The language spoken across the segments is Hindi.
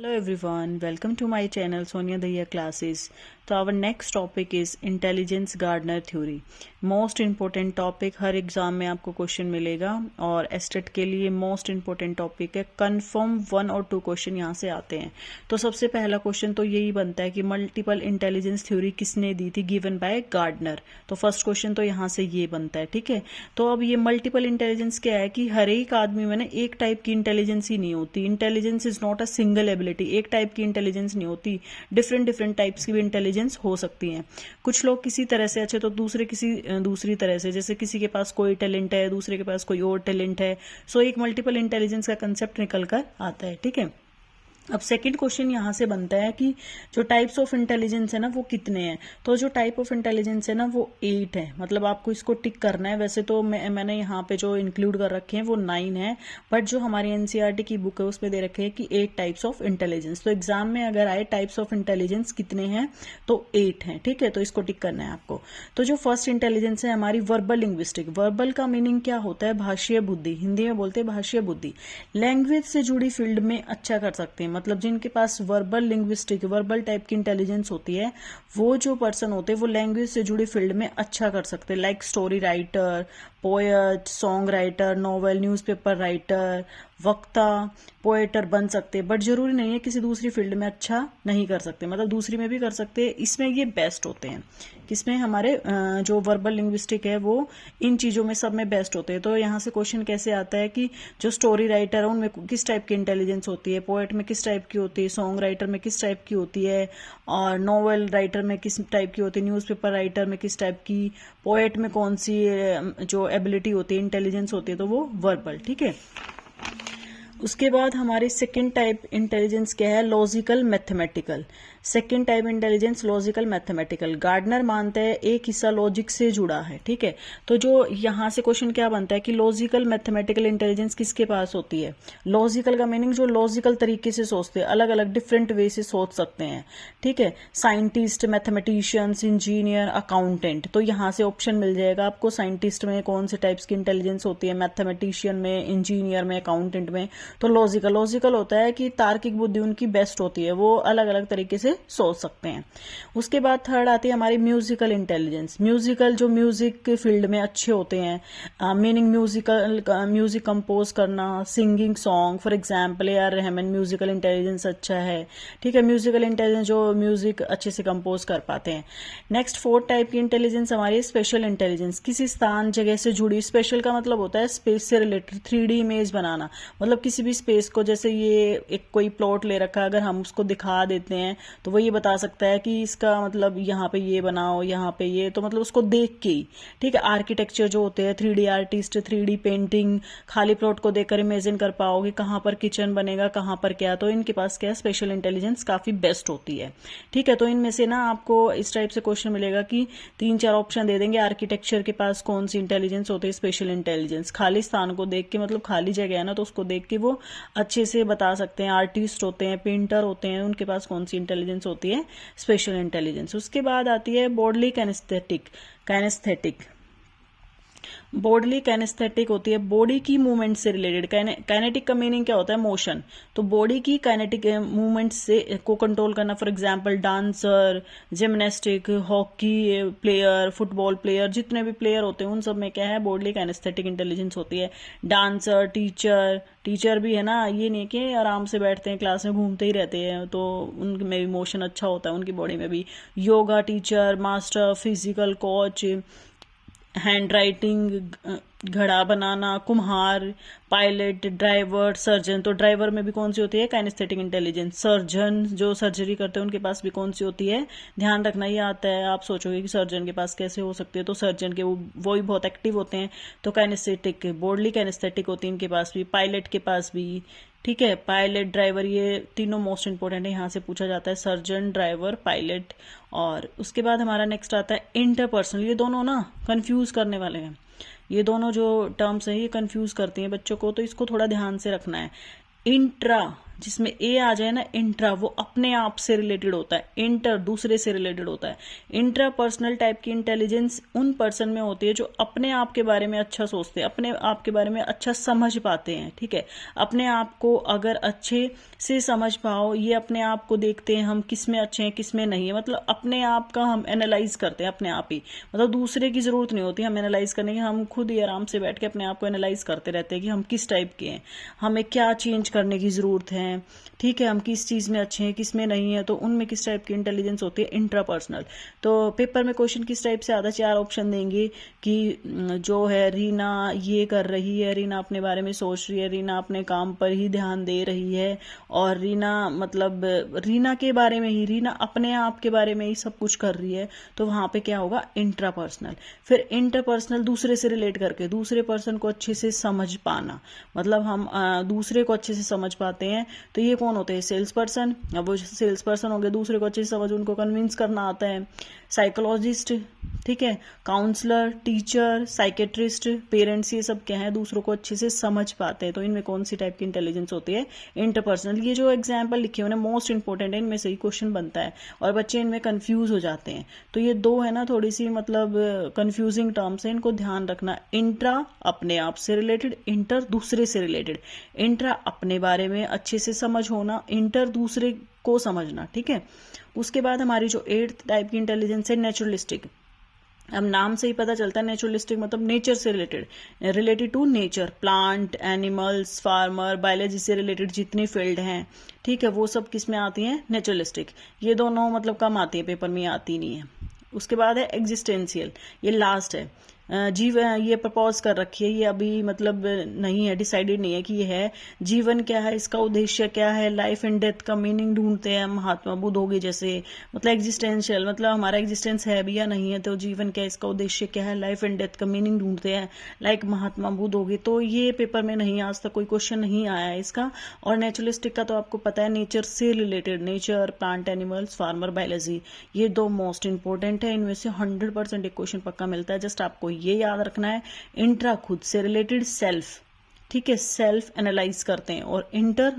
Hello everyone, welcome to my channel Sonia Daya Classes. तो our next topic is intelligence Gardner theory. Most important topic, हर एग्जाम में आपको क्वेश्चन मिलेगा और एस्टेट के लिए मोस्ट इम्पोर्टेंट टॉपिक है. कंफर्म 1 और 2 क्वेश्चन यहाँ से आते हैं. तो सबसे पहला क्वेश्चन तो यही बनता है कि मल्टीपल इंटेलिजेंस थ्योरी किसने दी थी, गिवन बाय गार्डनर. तो फर्स्ट क्वेश्चन तो यहाँ से ये बनता है. ठीक है, तो अब ये मल्टीपल इंटेलिजेंस क्या है कि हर एक आदमी में ना एक टाइप की इंटेलिजेंस ही नहीं होती. Intelligence is not a single ability. एक टाइप की इंटेलिजेंस नहीं होती, डिफरेंट टाइप्स की भी इंटेलिजेंस हो सकती हैं. कुछ लोग किसी तरह से अच्छे तो दूसरे किसी दूसरी तरह से, जैसे किसी के पास कोई टैलेंट है, दूसरे के पास कोई और टैलेंट है. सो एक मल्टीपल इंटेलिजेंस का कंसेप्ट निकल कर आता है. ठीक है, अब सेकंड क्वेश्चन यहाँ से बनता है कि जो टाइप्स ऑफ इंटेलिजेंस है ना वो कितने हैं. तो जो टाइप ऑफ इंटेलिजेंस है ना वो 8 है. मतलब आपको इसको टिक करना है. वैसे तो मैंने यहाँ पे जो इंक्लूड कर रखे हैं वो 9 है, बट जो हमारी एनसीईआरटी की बुक है उसमें दे रखे हैं कि 8 टाइप्स ऑफ इंटेलिजेंस. तो एग्जाम में अगर आए टाइप्स ऑफ इंटेलिजेंस कितने हैं तो 8 है. ठीक है, तो इसको टिक करना है आपको. तो जो फर्स्ट इंटेलिजेंस है हमारी वर्बल लिंग्विस्टिक. वर्बल का मीनिंग क्या होता है, भाषीय बुद्धि. हिंदी में बोलते हैं भाषीय बुद्धि. लैंग्वेज से जुड़ी फील्ड में अच्छा कर सकते हैं. मतलब जिनके पास वर्बल लिंग्विस्टिक, वर्बल टाइप की इंटेलिजेंस होती है, वो जो पर्सन होते हैं वो लैंग्वेज से जुड़ी फील्ड में अच्छा कर सकते हैं. Like story writer, poet, song writer, novel, newspaper writer, वक्ता, पोएटर बन सकते हैं. बट जरूरी नहीं है किसी दूसरी फील्ड में अच्छा नहीं कर सकते. मतलब दूसरी में भी कर सकते हैं. इसमें ये बेस्ट होते हैं. किसमें, हमारे जो वर्बल लिंग्विस्टिक है वो इन चीज़ों में सब में बेस्ट होते हैं. तो यहाँ से क्वेश्चन कैसे आता है कि जो स्टोरी राइटर है उनमें किस टाइप की इंटेलिजेंस होती है, पोएट में किस टाइप की होती है, सॉन्ग राइटर में किस टाइप की होती है, और नॉवेल राइटर में किस टाइप की होती है, न्यूज़पेपर राइटर में किस टाइप की, पोएट में कौन सी जो एबिलिटी होती है, इंटेलिजेंस होती है, तो वो वर्बल. ठीक है, उसके बाद हमारी सेकेंड टाइप इंटेलिजेंस क्या है, logical mathematical. Second type intelligence logical mathematical. Gardner मानते हैं एक हिस्सा लॉजिक से जुड़ा है. ठीक है, तो जो यहाँ से क्वेश्चन क्या बनता है कि लॉजिकल मैथमेटिकल इंटेलिजेंस किसके पास होती है. लॉजिकल का मीनिंग जो लॉजिकल तरीके से सोचते हैं, अलग अलग डिफरेंट वे से सोच सकते हैं. ठीक है, साइंटिस्ट, मैथमेटिशियंस, इंजीनियर, अकाउंटेंट. तो यहाँ से ऑप्शन मिल जाएगा आपको, साइंटिस्ट में कौन से टाइप्स की इंटेलिजेंस होती है, मैथमेटिशियन में, इंजीनियर में, अकाउंटेंट में. तो लॉजिकल होता है कि तार्किक बुद्धि उनकी बेस्ट होती है, वो अलग अलग तरीके से सोच सकते हैं. उसके बाद थर्ड आती है हमारी म्यूजिकल इंटेलिजेंस. म्यूजिकल, जो म्यूजिक के फील्ड में अच्छे होते हैं, मीनिंग म्यूजिक कंपोज करना, singing song. For example AR Rahman, musical intelligence अच्छा है. ठीक है, म्यूजिकल इंटेलिजेंस जो म्यूजिक अच्छे से कंपोज कर पाते हैं. नेक्स्ट फोर्थ टाइप की इंटेलिजेंस हमारी स्पेशल इंटेलिजेंस. किसी स्थान, जगह से जुड़ी. स्पेशल का मतलब होता है स्पेस से रिलेटेड, 3D इमेज बनाना. मतलब किसी भी स्पेस को, जैसे ये एक कोई प्लॉट ले रखा है, अगर हम उसको दिखा देते हैं तो वो ये बता सकता है कि इसका मतलब यहाँ पे ये बनाओ, यहाँ पे ये, तो मतलब उसको देख के ही. ठीक है, आर्किटेक्चर जो होते हैं, 3D आर्टिस्ट, 3D पेंटिंग, खाली प्लॉट को देखकर इमेजिन कर पाओगे कहाँ पर किचन बनेगा, कहाँ पर क्या. तो इनके पास क्या, स्पेशल इंटेलिजेंस काफी बेस्ट होती है. ठीक है, तो इनमें से ना आपको इस टाइप से क्वेश्चन मिलेगा कि 3-4 ऑप्शन दे देंगे. आर्किटेक्चर के पास कौन सी इंटेलिजेंस होती है, स्पेशल इंटेलिजेंस. खाली स्थान को देख के, मतलब खाली जगह है ना, तो उसको देख के वो अच्छे से बता सकते हैं. आर्टिस्ट होते हैं, पेंटर होते हैं, उनके पास कौन सी इंटेलिजेंस होती है, स्पेशल इंटेलिजेंस. उसके बाद आती है बॉडली कैनेस्थेटिक. बॉडली कैनेस्थेटिक होती है बॉडी की मूवमेंट से रिलेटेड. काइनेटिक का मीनिंग क्या होता है, मोशन. तो बॉडी की काइनेटिक मूवमेंट से को कंट्रोल करना. For example dancer, gymnastic, hockey player, football player, जितने भी प्लेयर होते हैं उन सब में क्या है, बॉडली कैनेस्थेटिक इंटेलिजेंस होती है. डांसर, टीचर भी है ना, ये नहीं कि आराम से बैठते हैं क्लास में घूमते ही रहते हैं, तो उनमें भी मोशन अच्छा होता है, उनकी बॉडी में भी. Yoga teacher, master, physical coach, hand writing, घड़ा बनाना, कुम्हार, पायलट, ड्राइवर, सर्जन. तो ड्राइवर में भी कौन सी होती है, काइनेस्थेटिक इंटेलिजेंस. सर्जन जो सर्जरी करते हैं उनके पास भी कौन सी होती है, ध्यान रखना ये आता है. आप सोचोगे कि सर्जन के पास कैसे हो सकती है, तो सर्जन के वो भी बहुत एक्टिव होते हैं. तो काइनेस्थेटिक, बॉडली काइनेस्थेटिक होती है इनके पास भी, पायलट के पास भी. ठीक है, पायलट, ड्राइवर, ये तीनों मोस्ट इंपोर्टेंट है, यहाँ से पूछा जाता है, सर्जन, ड्राइवर, पायलट. और उसके बाद हमारा नेक्स्ट आता है इंटरपर्सनल. ये दोनों ना कंफ्यूज करने वाले हैं. ये दोनों जो टर्म्स हैं ये कंफ्यूज करती हैं बच्चों को, तो इसको थोड़ा ध्यान से रखना है. इंट्रा जिसमें ए आ जाए ना इंट्रा, वो अपने आप से रिलेटेड होता है, इंटर दूसरे से रिलेटेड होता है। इंट्रा पर्सनल टाइप की इंटेलिजेंस उन पर्सन में होती है जो अपने आप के बारे में अच्छा सोचते हैं, अपने आप के बारे में अच्छा समझ पाते हैं, ठीक है। अपने आप को अगर अच्छे से समझ पाओ, ये अपने आप को देखते हैं हम किस में अच्छे हैं किस में नहीं है, मतलब अपने आप का हम एनालाइज करते हैं अपने आप ही, मतलब दूसरे की जरूरत नहीं होती हम एनालाइज करने की, हम खुद ही आराम से बैठ के अपने आप को एनालाइज करते रहते हैं कि हम किस टाइप के हैं, हमें क्या चेंज करने की जरूरत है, ठीक है, हम किस चीज में अच्छे हैं किस में नहीं है, तो उनमें किस टाइप की इंटेलिजेंस होती है, इंट्रापर्सनल। तो पेपर में क्वेश्चन किस टाइप से आता है, 4 ऑप्शन देंगे कि जो है रीना ये कर रही है, रीना अपने बारे में सोच रही है, रीना अपने काम पर ही ध्यान दे रही है, और रीना मतलब रीना के बारे में ही, रीना अपने आप के बारे में ही सब कुछ कर रही है, तो वहां पे क्या होगा, इंट्रापर्सनल। फिर इंटरपर्सनल, दूसरे से रिलेट करके दूसरे पर्सन को अच्छे से समझ पाना, मतलब हम दूसरे को अच्छे से समझ पाते हैं, तो ये कौन होते हैं, सेल्स पर्सन। अब वो सेल्स पर्सन हो गए, दूसरे को अच्छे से समझ, उनको कन्विंस करना आता है। साइकोलॉजिस्ट, ठीक है, काउंसलर, टीचर, साइकेट्रिस्ट, पेरेंट्स, ये सब क्या है, दूसरों को अच्छे से समझ पाते हैं, तो इनमें कौन सी टाइप की इंटेलिजेंस होती है, इंटरपर्सनल। ये जो एग्जाम्पल लिखे हुए हैं मोस्ट इंपॉर्टेंट है, इनमें से ही क्वेश्चन बनता है और बच्चे इनमें कंफ्यूज हो जाते हैं, तो ये दो है ना थोड़ी सी मतलब कंफ्यूजिंग टर्म्स है, इनको ध्यान रखना। इंट्रा अपने आप से रिलेटेड, इंटर दूसरे से रिलेटेड। इंट्रा अपने बारे में अच्छे से समझ होना, इंटर दूसरे को समझना, ठीक है। उसके बाद हमारी जो 8th टाइप की इंटेलिजेंस है, नेचुरलिस्टिक। अब नाम से ही पता चलता है नेचुरलिस्टिक मतलब नेचर से related, related to nature, plant, animals, farmer, biology से रिलेटेड जितनी फील्ड हैं, ठीक है, वो सब किस में आती हैं, नेचुरलिस्टिक। ये दोनों मतलब कम आती है, पेपर में आती नहीं है। उसके बाद है एग्जिस्टेंशियल, ये लास्ट है। जीवन ये प्रपोज कर रखी है, ये अभी मतलब नहीं है, डिसाइडेड नहीं है कि ये है जीवन क्या है, इसका उद्देश्य क्या है, लाइफ एंड डेथ का मीनिंग ढूंढते हैं महात्मा बुद्ध हो गए जैसे, मतलब एग्जिस्टेंशियल मतलब हमारा एग्जिस्टेंस है भी या नहीं है, तो जीवन क्या है, इसका उद्देश्य क्या है, लाइफ एंड डेथ का मीनिंग ढूंढते हैं, लाइक महात्मा बुद्ध हो गए। तो ये पेपर में नहीं, आज तक कोई क्वेश्चन नहीं आया है इसका। और नेचुरलिस्टिक का तो आपको पता है, नेचर से related, nature, plant, animals, farmer, biology, ये दो मोस्ट इंपॉर्टेंट है, इनमें से 100% एक क्वेश्चन पक्का मिलता है। जस्ट आपको ये याद रखना है, इंट्रा खुद से रिलेटेड, सेल्फ, ठीक है, सेल्फ एनालाइज करते हैं, और इंटर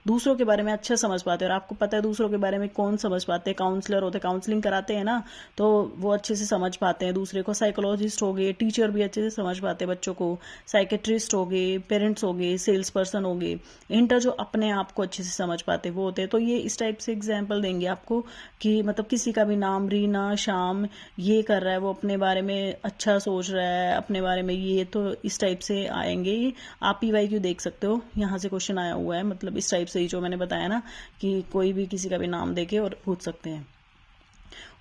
दूसरों के बारे में अच्छा समझ पाते हैं। और आपको पता है दूसरों के बारे में कौन समझ पाते हैं, काउंसलर होते हैं, काउंसलिंग कराते हैं ना, तो वो अच्छे से समझ पाते हैं दूसरे को। साइकोलॉजिस्ट हो गए, टीचर भी अच्छे से समझ पाते हैं बच्चों को, साइकेट्रिस्ट हो गए, पेरेंट्स हो गए, सेल्स पर्सन हो गए। इंटर जो अपने आप को अच्छे से समझ पाते वो होते हैं। तो ये इस टाइप से एग्जाम्पल देंगे आपको कि मतलब किसी का भी नाम रीना, श्याम ये कर रहा है, वो अपने बारे में अच्छा सोच रहा है, अपने बारे में ये, तो इस टाइप से आएंगे। आप PYQ देख सकते हो, यहाँ से क्वेश्चन आया हुआ है, मतलब इस टाइप से ही जो मैंने बताया ना कि कोई भी किसी का भी नाम देके और पूछ सकते हैं।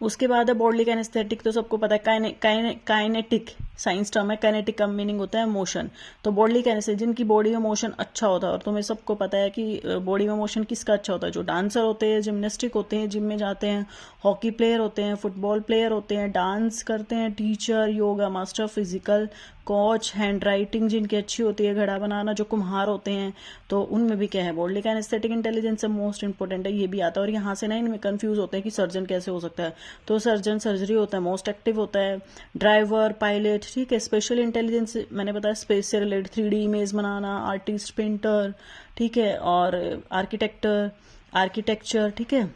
उसके बाद है बॉडली काइनेस्थेटिक, तो सबको पता है, काइनेटिक साइंस टर्म है, काइनेटिक का मीनिंग होता है मोशन। तो बॉडली काइनेस्थेटिक जिनकी बॉडी में मोशन अच्छा होता है, और तुम्हें सबको पता है कि बॉडी में मोशन किसका अच्छा होता है, जो डांसर होते हैं, जिम्नास्टिक होते हैं, जिम में जाते हैं, हॉकी प्लेयर होते हैं, फुटबॉल प्लेयर होते हैं, डांस करते हैं, teacher, yoga master, physical coach, hand writing जिनकी अच्छी होती है, घड़ा बनाना, जो कुम्हार होते हैं, तो उनमें भी क्या है, bodily kinesthetic intelligence most important है, ये भी आता है। और यहाँ से ना इनमें कंफ्यूज होते हैं कि सर्जन कैसे हो सकता है, तो सर्जन सर्जरी होता है, मोस्ट एक्टिव होता है, ड्राइवर, पायलट, ठीक है। स्पेशल इंटेलिजेंस मैंने बताया स्पेस से रिलेटेड, 3D इमेज बनाना, आर्टिस्ट, पेंटर, ठीक है, और आर्किटेक्चर, ठीक है,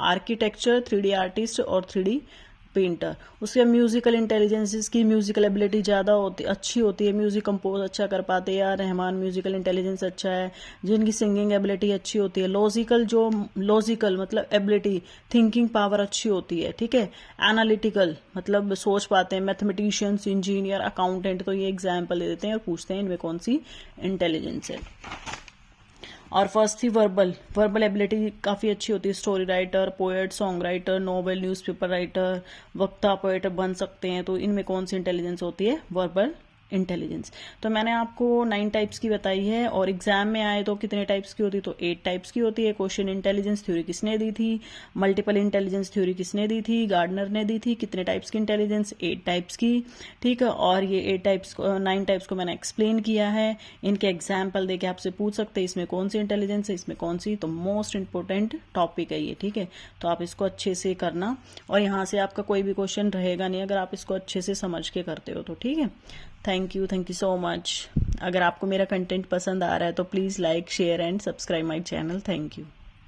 आर्किटेक्चर, 3D आर्टिस्ट और 3D पेंटर। उसके म्यूजिकल इंटेलिजेंस, जिसकी म्यूजिकल एबिलिटी ज़्यादा अच्छी होती है, म्यूजिक कंपोज अच्छा कर पाते हैं, या रहमान म्यूजिकल इंटेलिजेंस अच्छा है, जिनकी सिंगिंग एबिलिटी अच्छी होती है। लॉजिकल मतलब एबिलिटी, थिंकिंग पावर अच्छी होती है, ठीक है। एनालिटिकल मतलब सोच पाते हैं, मैथमेटिशियंस, इंजीनियर, अकाउंटेंट। तो ये एग्जाम्पल दे देते हैं और पूछते हैं इनमें कौन सी इंटेलिजेंस है। और फर्स्ट थी वर्बल एबिलिटी काफ़ी अच्छी होती है, story writer, poet, song writer, novel, newspaper writer, वक्ता, पोएट बन सकते हैं। तो इनमें कौन सी इंटेलिजेंस होती है, वर्बल इंटेलिजेंस। तो मैंने आपको 9 टाइप्स की बताई है, और एग्जाम में आए तो कितने टाइप्स की होती है, तो 8 टाइप्स की होती है। क्वेश्चन इंटेलिजेंस थ्योरी किसने दी थी, मल्टीपल इंटेलिजेंस थ्योरी किसने दी थी, गार्डनर ने दी थी। कितने टाइप्स की इंटेलिजेंस, 8 टाइप्स की, ठीक है। और ये 9 टाइप्स को मैंने एक्सप्लेन किया है, इनके एग्जाम्पल देके आपसे पूछ सकते हैं इसमें कौन सी इंटेलिजेंस है, इसमें कौन सी। तो मोस्ट इंपॉर्टेंट टॉपिक है ये, ठीक है। तो आप इसको अच्छे से करना, और यहाँ से आपका कोई भी क्वेश्चन रहेगा नहीं अगर आप इसको अच्छे से समझ के करते हो तो, ठीक है। Thank you so much. अगर आपको मेरा कंटेंट पसंद आ रहा है तो please like share and subscribe my channel. Thank you.